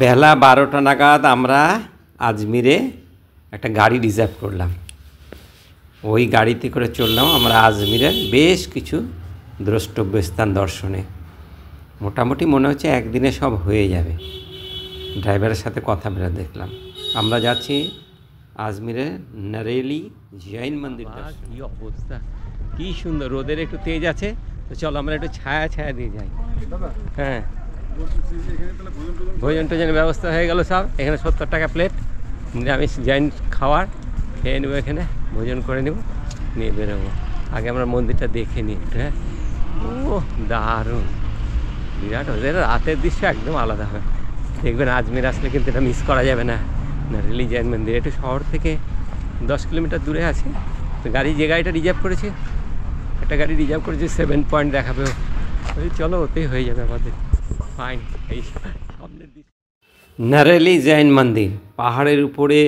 বেলা 12টা নাগাদ আমরা আজমিরে একটা গাড়ি রিজার্ভ করলাম। ওই গাড়িতে করে চললাম আমরা আজমিরের বেশ কিছু দ্রষ্টব্য স্থান দর্শনে। মোটামুটি মনে হচ্ছে একদিনে সব হয়ে যাবে। ড্রাইভারের সাথে কথা বলে দেখলাম। আমরা যাচ্ছি আজমিরের নারেলি জৈন মন্দির। কী অবস্থা, কী সুন্দর! রোদের একটু তেজ আছে, তো চলো আমরা একটু ছায়া ছায়া দিয়ে যাই। হ্যাঁ, ভোজন টোজনের ব্যবস্থা হয়ে গেল সব। এখানে 70 টাকা প্লেট নিরামিষ জৈন খাওয়ার, খেয়ে নেবো, এখানে ভোজন করে নেব, নিয়ে বেরোবো। আগে আমরা মন্দিরটা দেখে নিই একটু। হ্যাঁ, ও দারুণ, বিরাট। ওদের রাতের দৃশ্য একদম আলাদা হয়, দেখবেন। আজমির আসলে কিন্তু এটা মিস করা যাবে না। নারেলি জৈন মন্দির একটু শহর থেকে 10 কিলোমিটার দূরে আছে। তো যে গাড়িটা রিজার্ভ করেছে, একটা গাড়ি রিজার্ভ করেছে 7 পয়েন্ট দেখাবে। ওই চলো, ওতেই হয়ে যাবে আমাদের। ফাইন। এই সামনের দিকে নারেলি জৈন মন্দির, পাহাড়ের উপরে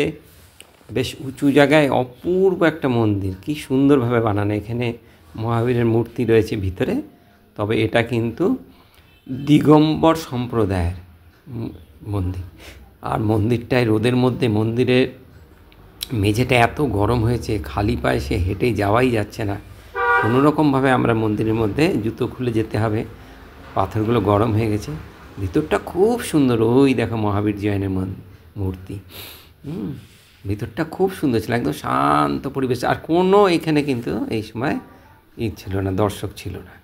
বেশ উঁচু জায়গায় অপূর্ব একটা মন্দির। কি সুন্দরভাবে বানানো। এখানে মহাবীরের মূর্তি রয়েছে ভিতরে, তবে এটা কিন্তু দিগম্বর সম্প্রদায়ের মন্দির। আর মন্দিরটায় রোদের মধ্যে মন্দিরের মেঝেটা এত গরম হয়েছে, খালি পায়ে সে হেঁটে যাওয়াই যাচ্ছে না। কোনোরকমভাবে আমরা মন্দিরের মধ্যে জুতো খুলে যেতে হবে, পাথরগুলো গরম হয়ে গেছে। ভিতরটা খুব সুন্দর। ওই দেখো মহাবীর জৈনের মূর্তি। ভিতরটা খুব সুন্দর ছিল, একদম শান্ত পরিবেশ। আর কোনো এখানে কিন্তু এই সময় ছিল না, দর্শক ছিল না।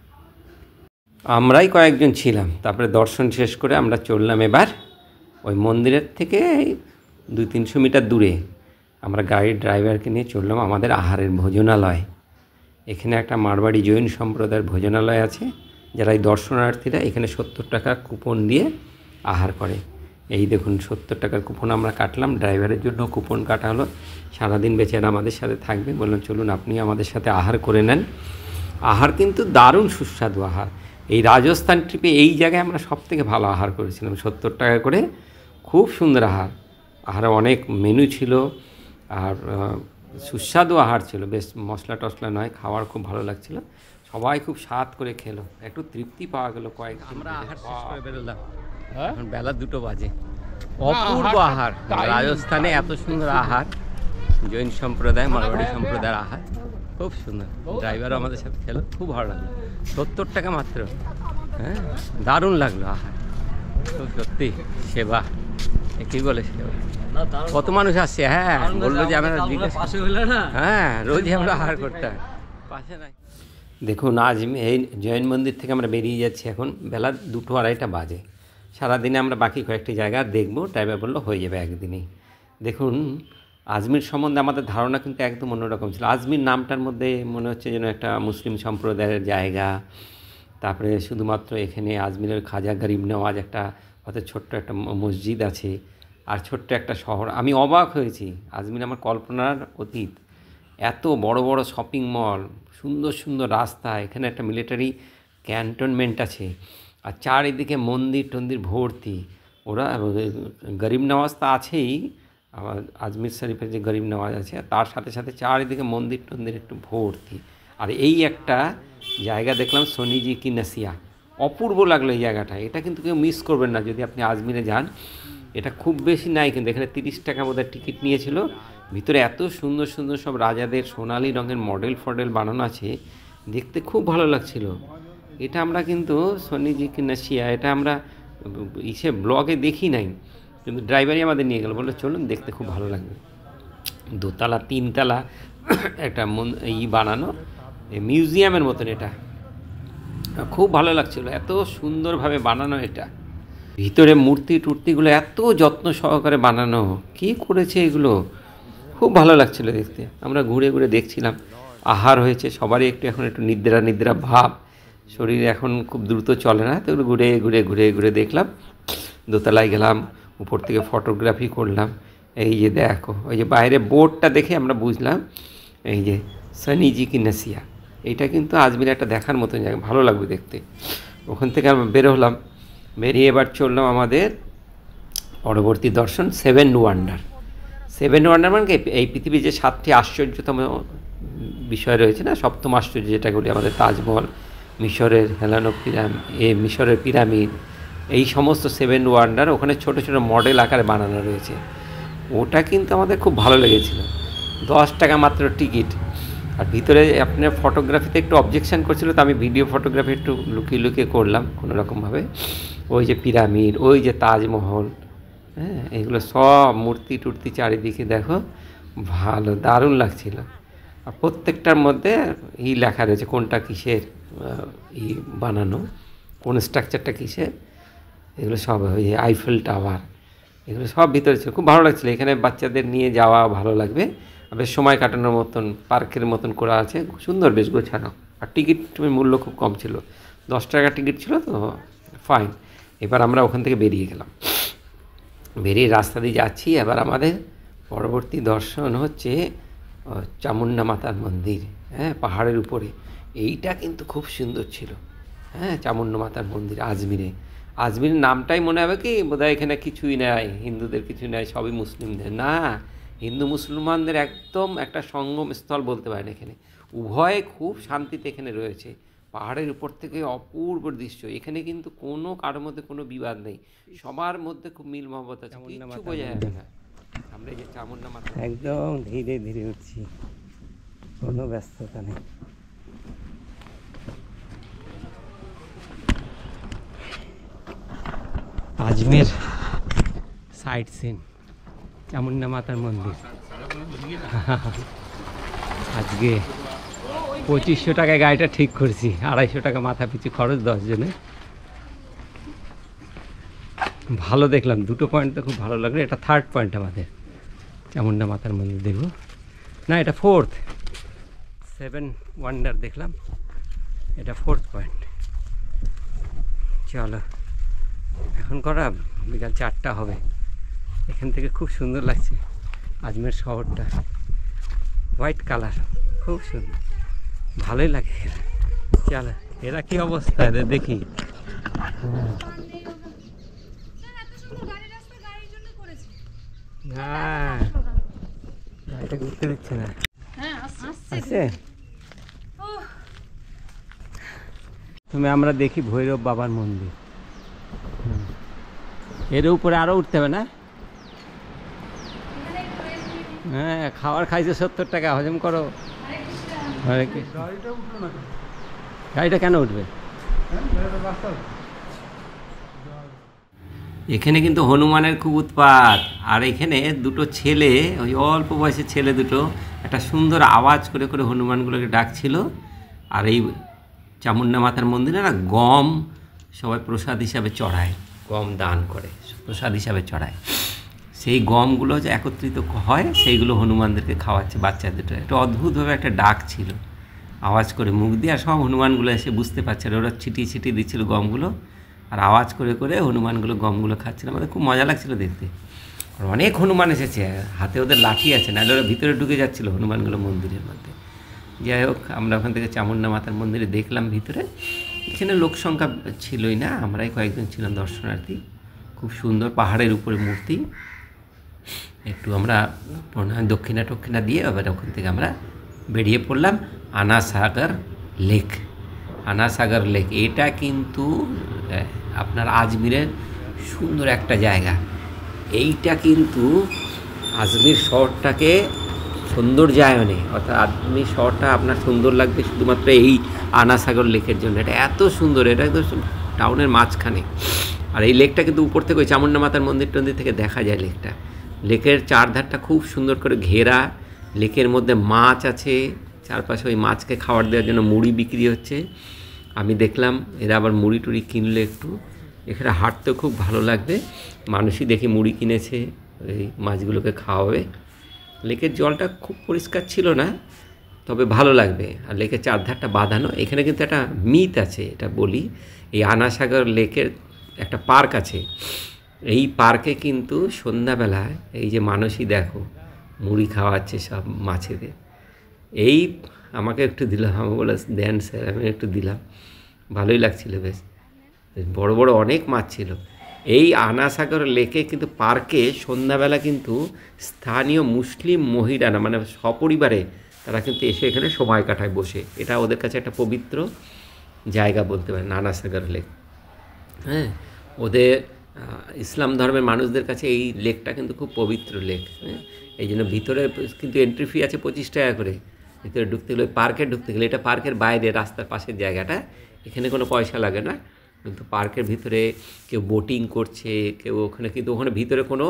আমরাই কয়েকজন ছিলাম। তারপরে দর্শন শেষ করে আমরা চললাম এবার ওই মন্দিরের থেকে 200-300 মিটার দূরে। আমরা গাড়ির ড্রাইভারকে নিয়ে চললাম আমাদের আহারের ভোজনালয়। এখানে একটা মারবাড়ি জৈন সম্প্রদায়ের ভোজনালয় আছে, যারা এই দর্শনার্থীরা এখানে 70 টাকার কুপন দিয়ে আহার করে। এই দেখুন 70 টাকার কুপন আমরা কাটলাম, ড্রাইভারের জন্য কুপন কাটা হলো। সারাদিন বেচারা আমাদের সাথে থাকবে, বললাম চলুন আপনি আমাদের সাথে আহার করে নেন। আহার কিন্তু দারুণ সুস্বাদু আহার। এই রাজস্থান ট্রিপে এই জায়গায় আমরা সবথেকে ভালো আহার করেছিলাম। 70 টাকা করে খুব সুন্দর আহার। আহারে অনেক মেনু ছিল, আর সুস্বাদু আহার ছিল, বেশ মশলা টশলা নয়। খাওয়ার খুব ভালো লাগছিল, সবাই খুব স্বাদ করে খেলো, একটু তৃপ্তি পাওয়া গেল। আমরা আহার শেষ করে বেরোলাম, এখন বেলা 2টো বাজে। অপূর্ব আহার, রাজস্থানে এত সুন্দর আহার, জৈন সম্প্রদায় মারওয়াড়ি সম্প্রদায়ের আহার খুব সুন্দর। ড্রাইভারও আমাদের সাথে খেলো, খুব ভালো লাগলো। 70 টাকা মাত্র। হ্যাঁ, দারুণ লাগলো আহার, খুব সত্যি সেবা। কী বলে সেবা, কত মানুষ আসছে। হ্যাঁ, বললো যে আমরা হ্যাঁ রোজই আমরা আহার করতাম, পাশে নাই। দেখুন এই জৈন মন্দির থেকে আমরা বেরিয়ে যাচ্ছি, এখন বেলা 2-2:30 বাজে। সারাদিনে আমরা বাকি কয়েকটি জায়গা দেখব, ড্রাইভার বললো হয়ে যাবে একদিনেই। দেখুন আজমির সম্বন্ধে আমাদের ধারণা কিন্তু একদম অন্যরকম ছিল। আজমির নামটার মধ্যে মনে হচ্ছে যেন একটা মুসলিম সম্প্রদায়ের জায়গা। তারপরে শুধুমাত্র এখানে আজমিরের খাজা গরিব নওয়াজ একটা হয়তো ছোট্ট একটা মসজিদ আছে, আর ছোট্ট একটা শহর। আমি অবাক হয়েছি, আজমির আমার কল্পনার অতীত। এত বড় বড় শপিং মল, সুন্দর সুন্দর রাস্তা, এখানে একটা মিলিটারি ক্যান্টনমেন্ট আছে, আর চারিদিকে মন্দির টন্দির ভর্তি। ওরা গরিব নওয়াজ তো আছেই, আমার আজমির শরীফের যে গরিব নওয়াজ আছে, তার সাথে সাথে চারিদিকে মন্দির টন্দির একটু ভর্তি। আর এই একটা জায়গা দেখলাম, সোনিজি কি নাসিয়া, অপূর্ব লাগলো এই জায়গাটা। এটা কিন্তু কেউ মিস করবেন না যদি আপনি আজমিরে যান। এটা খুব বেশি নাই কিন্তু, এখানে 30 টাকা বোধহয় টিকিট নিয়েছিল। ভিতরে এত সুন্দর সুন্দর সব রাজাদের সোনালি রঙের মডেল বানানো আছে, দেখতে খুব ভালো লাগছিল। এটা আমরা কিন্তু সোনিজি কি নাসিয়া, এটা আমরা ব্লগে দেখি নাই, কিন্তু ড্রাইভারই আমাদের নিয়ে গেল, বললো চলুন দেখতে খুব ভালো লাগবে। 2তলা 3তলা একটা বানানো মিউজিয়ামের মতন, এটা খুব ভালো লাগছিল, এত সুন্দরভাবে বানানো। এটা ভিতরে টুর্তিগুলো এত যত্ন সহকারে বানানো, কি করেছে এগুলো, খুব ভালো লাগছিল দেখতে। আমরা ঘুরে ঘুরে দেখছিলাম। আহার হয়েছে, সবারই এখন একটু নিদ্রা ভাব, শরীর এখন খুব দ্রুত চলে না, তো ঘুরে ঘুরে ঘুরে ঘুরে দেখলাম। 2তলায় গেলাম, উপর থেকে ফটোগ্রাফি করলাম। এই যে দেখো, ওই যে বাইরে বোর্ডটা দেখে আমরা বুঝলাম এই যে সোনিজি কি নাসিয়া, এইটা কিন্তু আজমির একটা দেখার মতন জায়গা, ভালো লাগবে দেখতে। ওখান থেকে আমরা বেরোলাম, বেরিয়ে এবার চললাম আমাদের পরবর্তী দর্শন 7 ওয়ান্ডার। 7 ওয়ান্ডার মানে এই পৃথিবীর যে 7টি আশ্চর্যতম বিষয় রয়েছে না, 7ম আশ্চর্য যেটা বলি আমাদের তাজমহল, মিশরের হেলানো মিশরের পিরামিড, এই সমস্ত 7 ওয়ান্ডার ওখানে ছোট ছোট মডেল আকারে বানানো রয়েছে। ওটা কিন্তু আমাদের খুব ভালো লেগেছিল। 10 টাকা মাত্র টিকিট। আর ভিতরে আপনার ফটোগ্রাফিতে একটু অবজেকশান করছিল, তো আমি ভিডিও ফটোগ্রাফি একটু লুকিয়ে লুকিয়ে করলাম কোনো রকমভাবে। ওই যে পিরামিড, ওই যে তাজমহল, হ্যাঁ, এগুলো সব মূর্তি টুর্তি চারিদিকে দেখো, ভালো দারুণ লাগছিল। আর প্রত্যেকটার মধ্যে লেখা রয়েছে কোনটা কিসের বানানো, কোন স্ট্রাকচারটা কিসের, এগুলো সব। ওই আইফেল টাওয়ার, এগুলো সব ভিতরে ছিল, খুব ভালো লাগছিলো। এখানে বাচ্চাদের নিয়ে যাওয়া ভালো লাগবে, বেশ সময় কাটানোর মতন পার্কের মতন করা আছে, সুন্দর বেশ গোছানো। আর টিকিট মূল্য খুব কম ছিল, 10 টাকা টিকিট ছিল, তো ফাইন। এবার আমরা ওখান থেকে বেরিয়ে গেলাম, বেরিয়ে রাস্তা দিয়ে যাচ্ছি। এবার আমাদের পরবর্তী দর্শন হচ্ছে চামুন্ডা মাতার মন্দির, হ্যাঁ, পাহাড়ের উপরে। এইটা কিন্তু খুব সুন্দর ছিল, হ্যাঁ, চামুন্ডা মাতার মন্দির আজমিরে। আজমিরের নামটাই মনে হবে কি বোধহয় এখানে কিছুই নেই, হিন্দুদের কিছু নেই, সবই মুসলিমদের। না, হিন্দু মুসলমানদের একদম একটা সঙ্গম স্থল বলতে পারেন এখানে। উভয়ে খুব শান্তিতে এখানে রয়েছে। পাহাড়ের উপর থেকে অপূর্ব দৃশ্য। এখানে কিন্তু কোনো কারোর মধ্যে কোনো বিবাদ নেই, সবার মধ্যে খুব মিল মহব্বত আছে, কিছু বোঝা যাবে না। আমরা এই যে চামুন্ডা মাতা একদম ধীরে ধীরে উঠছি, কোনো ব্যস্ততা নেই। আজমের সাইট সিন, চামুন্ডা মাতার মন্দির। আজকে 2500 টাকায় গাড়িটা ঠিক করছি, 250 টাকা মাথা পিছু খরচ 10 জনে। ভালো দেখলাম, দুটো পয়েন্ট তো খুব ভালো লাগলো। এটা 3rd পয়েন্ট আমাদের, চামুন্ডা মাতার মন্দির দেখব না, এটা 4th। 7 ওয়ান্ডার দেখলাম, এটা 4th পয়েন্ট। চলো, এখন করা বিকাল 4টা হবে। এখান থেকে খুব সুন্দর লাগছে আজমের শহরটা, হোয়াইট কালার, খুব সুন্দর, ভালোই লাগে। চলো, এরা কি অবস্থা এদের দেখি। হ্যাঁ, গাড়িটা ঘুরতে দিচ্ছে না, আছে তুমি। আমরা দেখি ভৈরব বাবার মন্দির, এর উপরে আরো উঠতে হবে না? হ্যাঁ, খাবার খাইছে 70 টাকা, হজম করো। গাড়িটা কেন উঠবে? এখানে কিন্তু হনুমানের খুব উৎপাত। আর এখানে দুটো ছেলে, ওই অল্প বয়সের ছেলে দুটো, একটা সুন্দর আওয়াজ করে করে হনুমানগুলোকে ডাকছিল। আর এই চামুন্ডা মাতার মন্দিরে না গম সবাই প্রসাদ হিসাবে চড়ায়, গম দান করে প্রসাদ হিসাবে চড়ায়। সেই গমগুলো যে একত্রিত হয়, সেইগুলো হনুমানদেরকে খাওয়াচ্ছে বাচ্চা দুটো। একটা অদ্ভুতভাবে একটা ডাক ছিল, আওয়াজ করে মুখ দিয়ে। আর সব হনুমানগুলো এসে বুঝতে পারছে, ওরা ছিটিয়ে ছিটিয়ে দিচ্ছিল গমগুলো, আর আওয়াজ করে করে হনুমানগুলো গমগুলো খাচ্ছিল। আমাদের খুব মজা লাগছিল দেখতে। আর অনেক হনুমান এসেছে, হাতে ওদের লাঠি আছে, নাহলে ওরা ভিতরে ঢুকে যাচ্ছিলো হনুমানগুলো মন্দিরের মধ্যে। যাই হোক, আমরা ওখান থেকে চামুন্ডা মাতার মন্দিরে দেখলাম ভিতরে। এখানে লোক সংখ্যা ছিলই না, আমরাই কয়েকজন ছিলাম দর্শনার্থী। খুব সুন্দর পাহাড়ের উপরে মূর্তি। একটু আমরা দক্ষিণা টক্ষিণা দিয়ে আবার ওখান থেকে আমরা বেরিয়ে পড়লাম আনাসাগর লেক। আনাসাগর লেক এটা কিন্তু আপনার আজমিরের সুন্দর একটা জায়গা। এইটা কিন্তু আজমির শহরটাকে সৌন্দর্যায়নে, অর্থাৎ আজমির শহরটা আপনার সুন্দর লাগবে শুধুমাত্র এই আনাসাগর লেকের জন্য। এটা এত সুন্দর, এটা একদম টাউনের মাঝখানে। আর এই লেকটা কিন্তু উপর থেকে ওই চামুন্ডা মাতার মন্দির টন্দির থেকে দেখা যায় লেকটা। লেকের চারধারটা খুব সুন্দর করে ঘেরা, লেকের মধ্যে মাছ আছে, চারপাশে ওই মাছকে খাবার দেওয়ার জন্য মুড়ি বিক্রি হচ্ছে। আমি দেখলাম এরা আবার মুড়ি টুড়ি কিনলে একটু, এখানে হাঁটতেও খুব ভালো লাগবে। মানুষই দেখি মুড়ি কিনেছে, ওই মাছগুলোকে খাওয়াবে। লেকের জলটা খুব পরিষ্কার ছিল না, তবে ভালো লাগবে। আর লেকের চারধারটা বাঁধানো। এখানে কিন্তু একটা মিথ আছে, এটা বলি। এই আনাসাগর লেকের একটা পার্ক আছে, এই পার্কে কিন্তু সন্ধ্যাবেলায় এই যে মানুষই দেখো মুড়ি খাওয়াচ্ছে সব মাছেদের। এই আমাকে একটু দিলাম, আমি বলে দেন স্যার, আমি একটু দিলাম, ভালোই লাগছিল। বেশ বড় বড় অনেক মাছ ছিল। এই আনাসাগর লেকে কিন্তু পার্কে সন্ধ্যাবেলা কিন্তু স্থানীয় মুসলিম মহিলারা, মানে সপরিবারে তারা কিন্তু এসে এখানে সময় কাটায় বসে। এটা ওদের কাছে একটা পবিত্র জায়গা বলতে পারেন আনাসাগর লেক। হ্যাঁ, ওদের ইসলাম ধর্মের মানুষদের কাছে এই লেকটা কিন্তু খুব পবিত্র লেক, হ্যাঁ। এই জন্য ভিতরে কিন্তু এন্ট্রি ফি আছে 25 টাকা করে। ভিতরে ঢুকতে গেলে, পার্কে ঢুকতে গেলে, এটা পার্কের বাইরে রাস্তার পাশের জায়গাটা, এখানে কোনো পয়সা লাগে না। কিন্তু পার্কের ভিতরে কেউ বোটিং করছে, কেউ ওখানে, কিন্তু ওখানে ভিতরে কোনো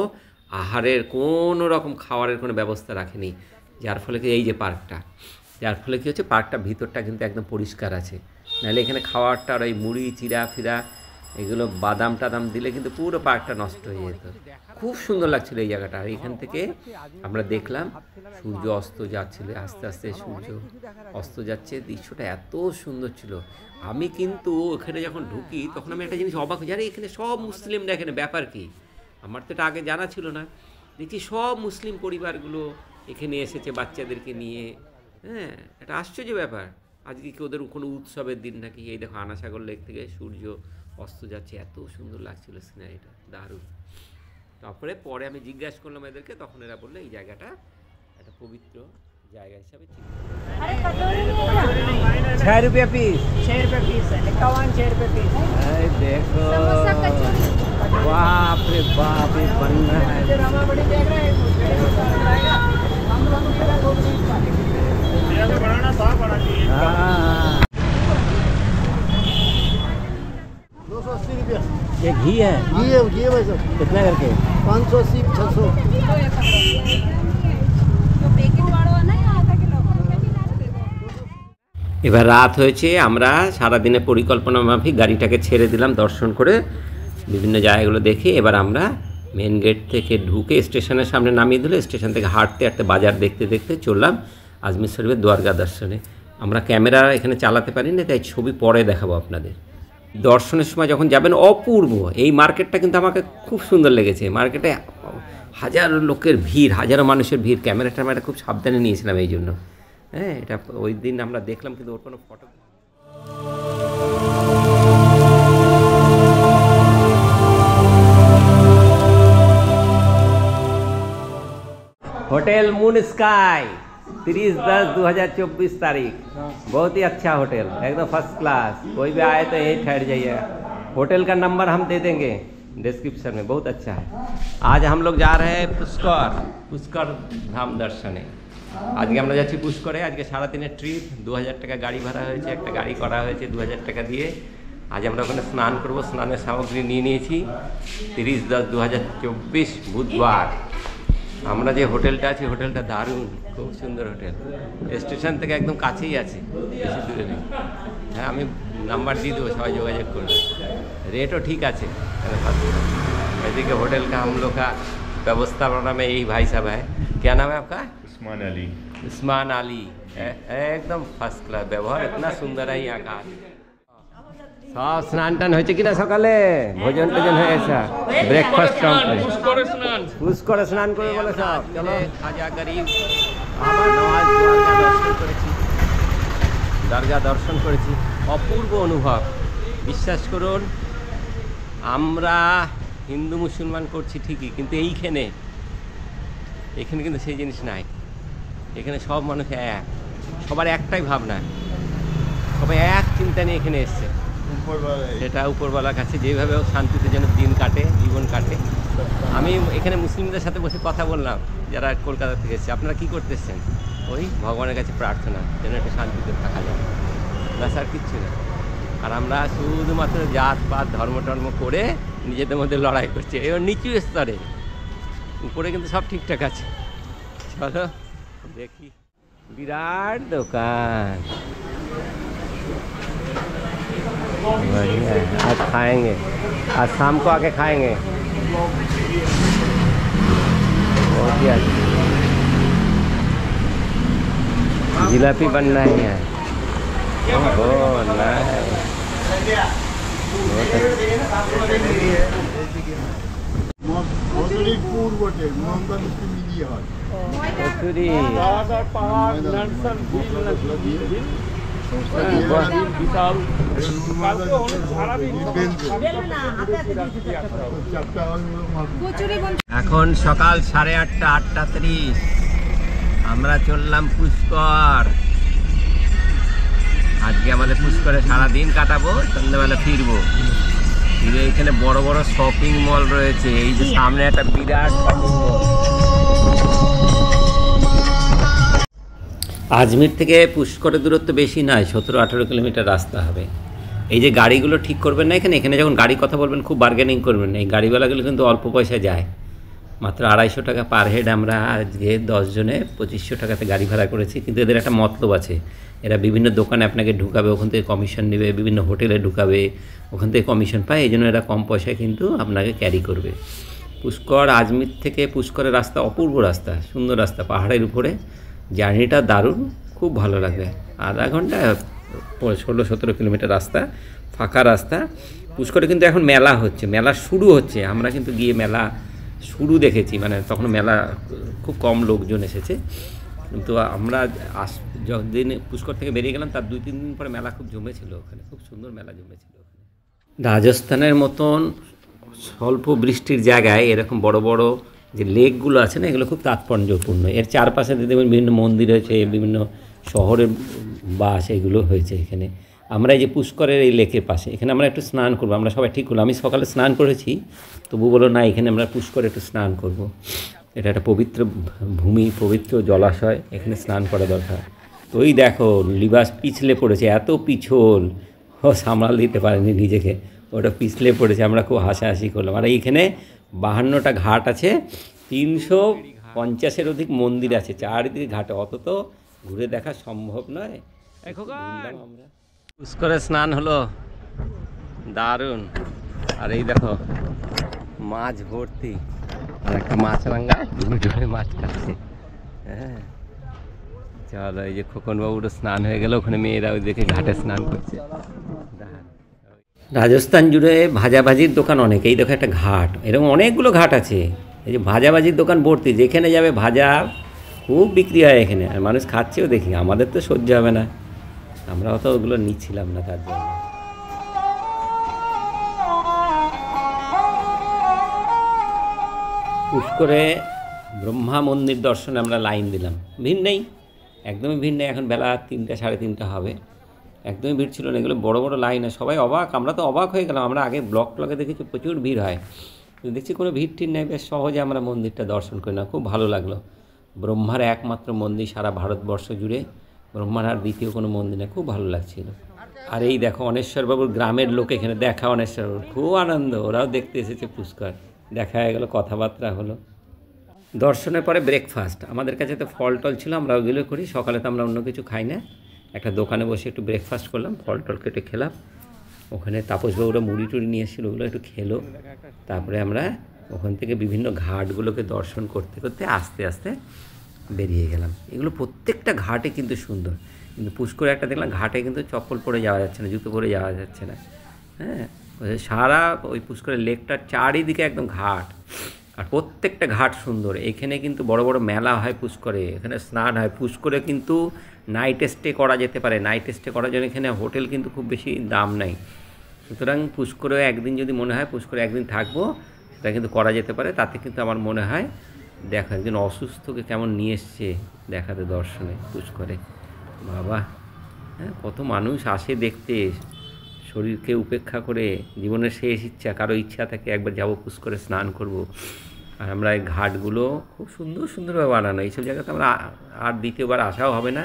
আহারের কোনো রকম খাবারের কোনো ব্যবস্থা রাখেনি, যার ফলে কি এই যে পার্কটা, যার ফলে কী হচ্ছে, পার্কটা ভিতরটা কিন্তু একদম পরিষ্কার আছে। নাহলে এখানে খাওয়ারটা আর ওই মুড়ি চিরা ফিরা এগুলো বাদাম টাদাম দিলে কিন্তু পুরো পার্কটা নষ্ট হয়ে যেত। খুব সুন্দর লাগছিল এই জায়গাটা। আর এখান থেকে আমরা দেখলাম সূর্য অস্ত যাচ্ছিল, আস্তে আস্তে সূর্য অস্ত যাচ্ছে, দৃশ্যটা এত সুন্দর ছিল। আমি কিন্তু ওখানে যখন ঢুকি তখন আমি একটা জিনিস অবাক হয়ে, জানি এখানে সব মুসলিমরা, এখানে ব্যাপার কি, আমার তো এটা আগে জানা ছিল না। দেখছি সব মুসলিম পরিবারগুলো এখানে এসেছে বাচ্চাদেরকে নিয়ে, হ্যাঁ, এটা আশ্চর্য ব্যাপার। আজকে কি ওদের কোনো উৎসবের দিন নাকি? এই দেখো আনাসাগর লেক থেকে সূর্য অস্ত যাচ্ছে, এত সুন্দর লাগছিল সিনারিটা, দারুণ। তারপরে পরে আমি জিজ্ঞাসা করলাম এদেরকে, তখন এরা বললো এই জায়গাটা একটা পবিত্র জায়গা হিসাবে চিন্তা। 6 रुपया पीस, 6 रुपये पीस है, 51 6 रुपये पीस। देखो बाप रे बाप, ये बन रहा है। हाँ, 280 रुपया ये घी है, घी है भाई साहब। कितना करके? 580 600। এবার রাত হয়েছে, আমরা সারাদিনের পরিকল্পনা মাফিক গাড়িটাকে ছেড়ে দিলাম দর্শন করে, বিভিন্ন জায়গাগুলো দেখে। এবার আমরা মেন গেট থেকে ঢুকে স্টেশনের সামনে নামিয়ে দিল, স্টেশন থেকে হাঁটতে হাঁটতে বাজার দেখতে দেখতে চললাম আজমির শরীফের দ্বারকা দর্শনে। আমরা ক্যামেরা এখানে চালাতে পারি না, তাই ছবি পরে দেখাবো আপনাদের। দর্শনের সময় যখন যাবেন, অপূর্ব এই মার্কেটটা কিন্তু আমাকে খুব সুন্দর লেগেছে। মার্কেটে হাজারো লোকের ভিড়, হাজারো মানুষের ভিড়। ক্যামেরাটা আমরা খুব সাবধানে নিয়েছিলাম এই জন্য, হ্যাঁ। এটা ওই দিন আমরা দেখলাম, কিন্তু ওর কোনো ফটো। होटल मून स्काई 30/10/2024 तारीख। बहुत ही अच्छा होटल, एकदम फर्स्ट क्लास। कोई भी आए तो यहीं ठहर जाइए। होटल का नंबर हम दे देंगे डिस्क्रिप्शन में, बहुत अच्छा है। आज हम लोग जा रहे हैं पुष्कर धाम दर्शने। আজকে আমরা যাচ্ছি পুষ্করে। আজকে সারাদিনের ট্রিপ, 2000 টাকা গাড়ি ভাড়া হয়েছে, একটা গাড়ি করা হয়েছে 2000 টাকা দিয়ে। আজ আমরা ওখানে স্নান করব, স্নানের সামগ্রী নিয়ে নিয়েছি। 30/10/2024 বুধবার। আমরা যে হোটেলটা আছে, হোটেলটা দারুণ, খুব সুন্দর হোটেল। স্টেশন থেকে একদম কাছেই আছে, বেশি দূরে নেই। হ্যাঁ, আমি নাম্বার দিয়ে দেবো, সবাই যোগাযোগ করবে। रेटो ठीक है। वैसे होटल का हम लोग का व्यवस्थापना में यही भाई साहब है। क्या नाम है आपका? उस्मान अली। उस्मान अली, एकदम फर्स्ट क्लास व्यवहार, इतना सुंदर है यहाँ का। सब स्नान टान हो कि ना सकाले भोजन टोजन है ऐसा ब्रेकफास्ट पुष्कर स्नान करे बोले सब चलो खाजा गरीब दरगा दर्शन करेছি অপূর্ব অনুভব। বিশ্বাস করুন আমরা হিন্দু মুসলমান করছি ঠিকই, কিন্তু এইখানে কিন্তু সেই জিনিস নাই। এখানে সব মানুষ এক, সবার একটাই ভাবনা, সবাই এক চিন্তা নিয়ে এখানে এসছে। সেটা উপরওয়ালার কাছে যেভাবে শান্তিতে যেন দিন কাটে, জীবন কাটে। আমি এখানে মুসলিমদের সাথে বসে কথা বললাম যারা কলকাতা থেকে এসেছে, আপনারা কী করতেছেন? ওই ভগবানের কাছে প্রার্থনা যেন একটা শান্তিতে থাকা যায়, ব্যাস আর কিচ্ছু না। আর আমরা শুধুমাত্র জাত পাত ধর্ম টর্ম করে নিজেদের মধ্যে লড়াই করছি, এবার নিচু স্তরে। উপরে কিন্তু সব ঠিকঠাক আছে। চলো দেখি। বিরাট দোকান, बढ़िया है। आज खाएंगे, आज शाम को आके खाएंगे। बहुत ही अच्छा जिलापी बनना है यहाँ। बहुत এখন সকাল 8:30, 8:30। আমরা চললাম পুষ্কর। আজকে আমাদের পুষ্করে সারাদিন কাটাবো, সন্ধ্যাবেলা ফিরবো। যে এখানে বড় বড় শপিং মল রয়েছে, এই যে সামনে একটা বিরাট শপিং মল। আজমির থেকে পুষ্করের দূরত্ব বেশি নয়, 17-18 কিলোমিটার রাস্তা হবে। এই যে গাড়িগুলো ঠিক করবেন না এখানে যখন গাড়ি কথা বলবেন খুব বার্গেনিং করবেন না। এই গাড়িওয়ালাগুলো কিন্তু অল্প পয়সা যায়, মাত্র 250 টাকা পার হেড। আমরা আজকে 10 জনে 2500 টাকাতে গাড়ি ভাড়া করেছি, কিন্তু এদের একটা মতলব আছে। এরা বিভিন্ন দোকানে আপনাকে ঢুকাবে, ওখান থেকে কমিশন নেবে, বিভিন্ন হোটেলে ঢুকাবে, ওখান থেকে কমিশন পায়। এই জন্য এরা কম পয়সায় কিন্তু আপনাকে ক্যারি করবে। পুষ্কর, আজমির থেকে পুষ্করের রাস্তা অপূর্ব রাস্তা, সুন্দর রাস্তা, পাহাড়ের উপরে। জার্নিটা দারুণ, খুব ভালো লাগবে। আধা ঘন্টা 16-17 কিলোমিটার রাস্তা, ফাঁকা রাস্তা। পুষ্করে কিন্তু এখন মেলা হচ্ছে, মেলা শুরু হচ্ছে। আমরা কিন্তু গিয়ে মেলা শুরু দেখেছি, মানে তখন মেলা খুব কম লোকজন এসেছে। কিন্তু আমরা যতদিন পুষ্কর থেকে বেরিয়ে গেলাম তার 2-3 দিন পরে মেলা খুব জমেছিল ওখানে, খুব সুন্দর মেলা জমেছিল ওখানে। রাজস্থানের মতন স্বল্প বৃষ্টির জায়গায় এরকম বড় বড় যে লেকগুলো আছে না, এগুলো খুব তাৎপর্যপূর্ণ। এর চারপাশে দেখবেন বিভিন্ন মন্দির হয়েছে, বিভিন্ন শহরের বাস এগুলো হয়েছে এখানে। আমরা এই যে পুষ্করের এই লেকের পাশে, এখানে আমরা একটু স্নান করবো। আমরা সবাই ঠিক করলাম, আমি সকালে স্নান করেছি, তবু বলো না এখানে আমরা পুষ্করে একটু স্নান করব। এটা একটা পবিত্র ভূমি, পবিত্র জলাশয়, এখানে স্নান করা দরকার। তো ওই দেখো লিবাস পিছলে পড়েছে, এত পিছল, ও সামাল দিতে পারেনি নিজেকে, ওটা পিছলে পড়েছে। আমরা খুব হাসাহাসি করলাম। আর এইখানে 52টা ঘাট আছে, 350-এর অধিক মন্দির আছে চারিদিকে ঘাটে। অত তো ঘুরে দেখা সম্ভব নয়। আমরা পুষ্করে স্নান হলো, দারুণ। আর এই দেখো মাছ ভর্তি, আর একটা মাছরাঙ্গা ডুবে মাছ খাচ্ছে। হ্যাঁ চলো, এই যে খোকনবাবুরও স্নান হয়ে গেল, ওখানে মেয়েরা ওই দেখে ঘাটে স্নান করছে। রাজস্থান জুড়ে ভাজাভাজির দোকান অনেক। এই দেখো একটা ঘাট, এরকম অনেকগুলো ঘাট আছে। এই যে ভাজাভাজির দোকান ভর্তি, যেখানে যাবে ভাজা খুব বিক্রি হয় এখানে, আর মানুষ খাচ্ছেও দেখি। আমাদের তো সহ্য হবে না, আমরা অত ওগুলো নিচ্ছিলাম না তার জন্য। পুষ্করে ব্রহ্মা মন্দির দর্শনে আমরা লাইন দিলাম। ভিড় নেই, একদমই ভিড় নেই। এখন বেলা 3-3:30 হবে, একদমই ভিড় ছিল না। এগুলো বড় বড় লাইনে, সবাই অবাক। আমরা তো অবাক হয়ে গেলাম। আমরা আগে ব্লগে দেখেছি প্রচুর ভিড় হয়, কিন্তু দেখছি কোনো ভিড় টিড় নেই। বেশ সহজে আমরা মন্দিরটা দর্শন করি না, খুব ভালো লাগলো। ব্রহ্মার একমাত্র মন্দির সারা ভারতবর্ষ জুড়ে, ব্রহ্মার আর দ্বিতীয় কোনো মন্দির নেই, খুব ভালো লাগছিল। আর এই দেখো অনেশ্বরবাবুর গ্রামের লোক এখানে দেখা, অনেশ্বরবাবুর খুব আনন্দ, ওরাও দেখতে এসেছে পুষ্কর। দেখা হয়ে গেলো, কথাবার্তা হলো। দর্শনের পরে ব্রেকফাস্ট, আমাদের কাছে তো ফল টল ছিল, আমরা ওগুলো করি। সকালে তো আমরা অন্য কিছু খাই না, একটা দোকানে বসে একটু ব্রেকফাস্ট করলাম, ফল টল কেটে খেলাম। ওখানে তাপসবাবুরা মুড়ি টুড়ি নিয়ে এসেছিলো, ওগুলো একটু খেলো। তারপরে আমরা ওখান থেকে বিভিন্ন ঘাটগুলোকে দর্শন করতে করতে আস্তে আস্তে বেরিয়ে গেলাম। এগুলো প্রত্যেকটা ঘাটে কিন্তু সুন্দর, কিন্তু পুষ্করে একটা দেখলাম ঘাটে কিন্তু চপ্পল পরে যাওয়া যাচ্ছে না, জুতো পরে যাওয়া যাচ্ছে না। হ্যাঁ, সারা ওই পুষ্করের লেকটার চারিদিকে একদম ঘাট, আর প্রত্যেকটা ঘাট সুন্দর। এখানে কিন্তু বড় বড় মেলা হয় পুষ্করে, এখানে স্নান হয়। পুষ্করে কিন্তু নাইট স্টে করা যেতে পারে। নাইট স্টে করার জন্য এখানে হোটেল কিন্তু খুব বেশি দাম নাই। সুতরাং পুষ্করে একদিন যদি মনে হয় পুষ্করে একদিন থাকবো, সেটা কিন্তু করা যেতে পারে। তাতে কিন্তু আমার মনে হয় দেখা, একজন অসুস্থকে কেমন নিয়ে এসছে দেখাতে দর্শনে পুষ্করে। বাবা, হ্যাঁ, কত মানুষ আসে দেখতে, শরীরকে উপেক্ষা করে। জীবনের শেষ ইচ্ছা, কারো ইচ্ছা থাকে একবার যাবো পুষ্করে স্নান করব। আর আমরা এই ঘাটগুলো খুব সুন্দর সুন্দরভাবে বানানো। এইসব জায়গাতে আমরা আর দ্বিতীয়বার আসাও হবে না,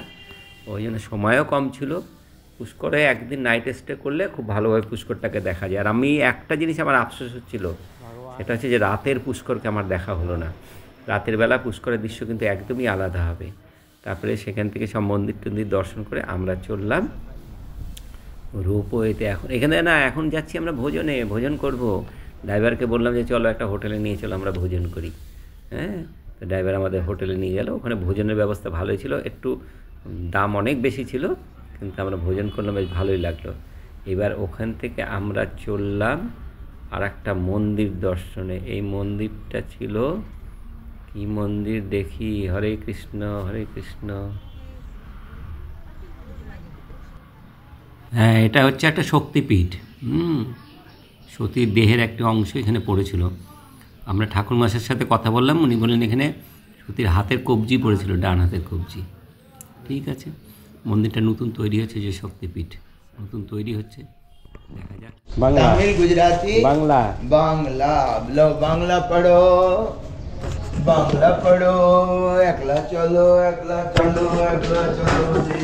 ওই জন্য সময়ও কম ছিল। পুষ্করে একদিন নাইট স্টে করলে খুব ভালোভাবে পুষ্করটাকে দেখা যায়। আর আমি একটা জিনিস আমার আফসোস হচ্ছিল, সেটা হচ্ছে যে রাতের পুষ্করকে আমার দেখা হলো না। রাতের বেলা পুষ্করের দৃশ্য কিন্তু একদমই আলাদা হবে। তারপরে সেখান থেকে সব মন্দির টন্দির দর্শন করে আমরা চললাম রোপওয়েতে। এখানে না, এখন যাচ্ছি আমরা ভোজন করব। ড্রাইভারকে বললাম যে চলো একটা হোটেলে নিয়ে চলো, আমরা ভোজন করি। হ্যাঁ, তো ড্রাইভার আমাদের হোটেলে নিয়ে গেল। ওখানে ভোজনের ব্যবস্থা ভালোই ছিল, একটু দাম অনেক বেশি ছিল, কিন্তু আমরা ভোজন করলাম, বেশ ভালোই লাগলো। এবার ওখান থেকে আমরা চললাম আর একটা মন্দির দর্শনে। এই মন্দিরটা ছিল কি মন্দির দেখি, হরে কৃষ্ণ হরে কৃষ্ণ। হ্যাঁ, এটা হচ্ছে একটা শক্তিপীঠ। সতীর দেহের একটি অংশ এখানে পড়েছিল। আমরা ঠাকুরমশাইয়ের সাথে কথা বললাম, উনি বললেন এখানে সতীর হাতের কবজি পড়েছিল, ডান হাতের কবজি। ঠিক আছে, মন্দিরটা নতুন তৈরি হচ্ছে, যে শক্তিপীঠ নতুন তৈরি হচ্ছে। দেখা যাক বাংলা तमिल गुजराती বাংলা बांग्ला लो बांग्ला पढ़ो एकला चलो जी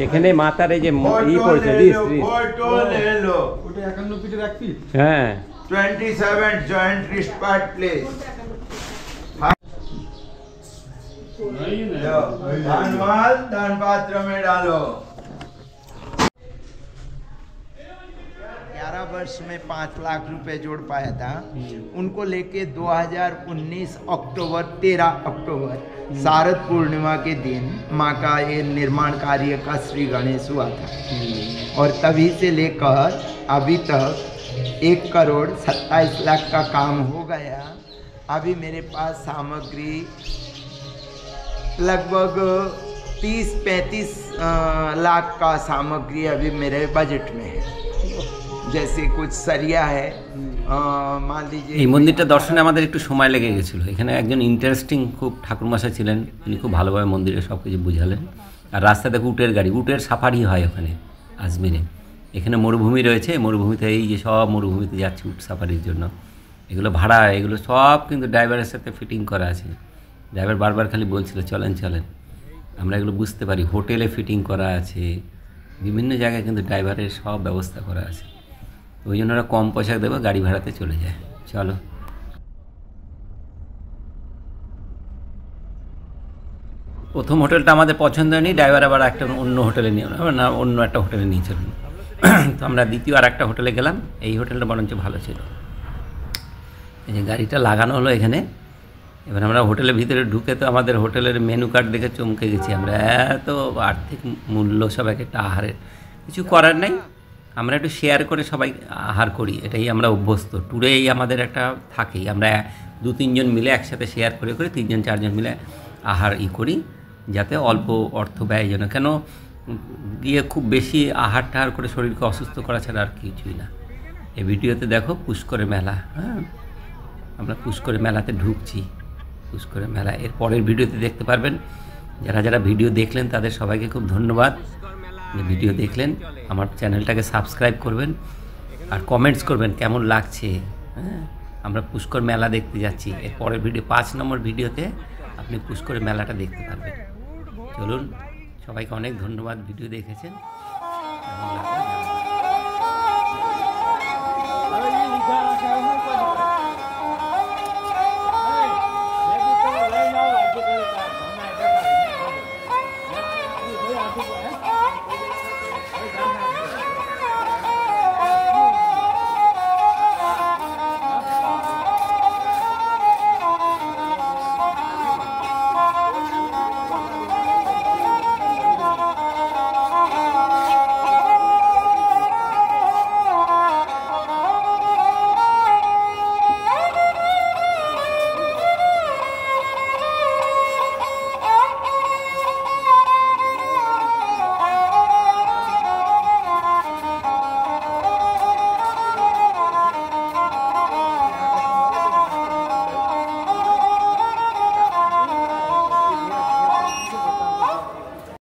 এখানে মাতার এই যে ই পড়ছে রিস फोटो ले लो ওটা 51 ফিটের এক ফিট হ্যাঁ 27 joint wrist part place लो धनवाल धन पात्र में डालो 11 वर्ष में 5 लाख रुपए जोड़ पाया था उनको लेके 2019 अक्टूबर 13 अक्टूबर शारद पूर्णिमा के दिन माँ का ये निर्माण कार्य का श्री गणेश हुआ था और तभी से लेकर अभी तक 1,27 लाख का काम हो गया। अभी मेरे पास सामग्री लगभग 30-35 लाख का सामग्री अभी मेरे बजट में है। जैसे कुछ सरिया है मान लीजिए এই মন্দিরটা দর্শনে আমাদের একটু সময় লেগে গেছিলো। এখানে একজন ইন্টারেস্টিং খুব ঠাকুরমশাই ছিলেন, তিনি খুব ভালোভাবে মন্দিরে সব কিছু বুঝালেন। আর রাস্তা থেকে উটের গাড়ি, উটের সাফারি হয় ওখানে আজমিরে। এখানে মরুভূমি রয়েছে, মরুভূমিতে এই যে সব মরুভূমিতে যাচ্ছে উট সাফারির জন্য, এগুলো ভাড়া, এগুলো সব কিন্তু ড্রাইভারের সাথে ফিটিং করা আছে। ড্রাইভার বারবার খালি বলছিল চলেন চলেন, আমরা এগুলো বুঝতে পারি। হোটেলে ফিটিং করা আছে, বিভিন্ন জায়গায় কিন্তু ড্রাইভারের সব ব্যবস্থা করা আছে। ওই জন্য ওরা কম পয়সা দেবে, গাড়ি ভাড়াতে চলে যায়। চলো প্রথম হোটেলটা আমাদের পছন্দ হয়নি, ড্রাইভার আবার একটা অন্য হোটেলে নিয়ে না, অন্য একটা হোটেলে নিয়ে চলুন। তো আমরা দ্বিতীয় আর একটা হোটেলে গেলাম, এই হোটেলটা বরঞ্চ ভালো ছিল। এই যে গাড়িটা লাগানো হলো এখানে। এবার আমরা হোটেলের ভিতরে ঢুকে তো আমাদের হোটেলের মেনু কার্ড দেখে চমকে গেছি আমরা। এত আর্থিক মূল্য, সব এক একটা আহারের, কিছু করার নেই, আমরা একটু শেয়ার করে সবাই আহার করি, এটাই আমরা অভ্যস্ত। ট্যুরেই আমাদের একটা থাকেই, আমরা 2-3 জন মিলে একসাথে শেয়ার করে 3-4 জন মিলে আহার করি, যাতে অল্প অর্থ ব্যয় যেন, কেন গিয়ে খুব বেশি আহার টাহার করে শরীরকে অসুস্থ করা ছাড়া আর কিছুই না। এই ভিডিওতে দেখো পুষ্করে মেলা, হ্যাঁ আমরা পুষ্করে মেলাতে ঢুকছি। পুষ্করে মেলা এর পরের ভিডিওতে দেখতে পারবেন। যারা যারা ভিডিও দেখলেন তাদের সবাইকে খুব ধন্যবাদ যে ভিডিও দেখলেন। আমার চ্যানেলটাকে সাবস্ক্রাইব করবেন আর কমেন্টস করবেন কেমন লাগছে। হ্যাঁ আমরা পুষ্কর মেলা দেখতে যাচ্ছি। এর পরের ভিডিও 5 নম্বর ভিডিওতে আপনি পুষ্করের মেলাটা দেখতে পারবেন। চলুন, সবাইকে অনেক ধন্যবাদ ভিডিও দেখেছেন।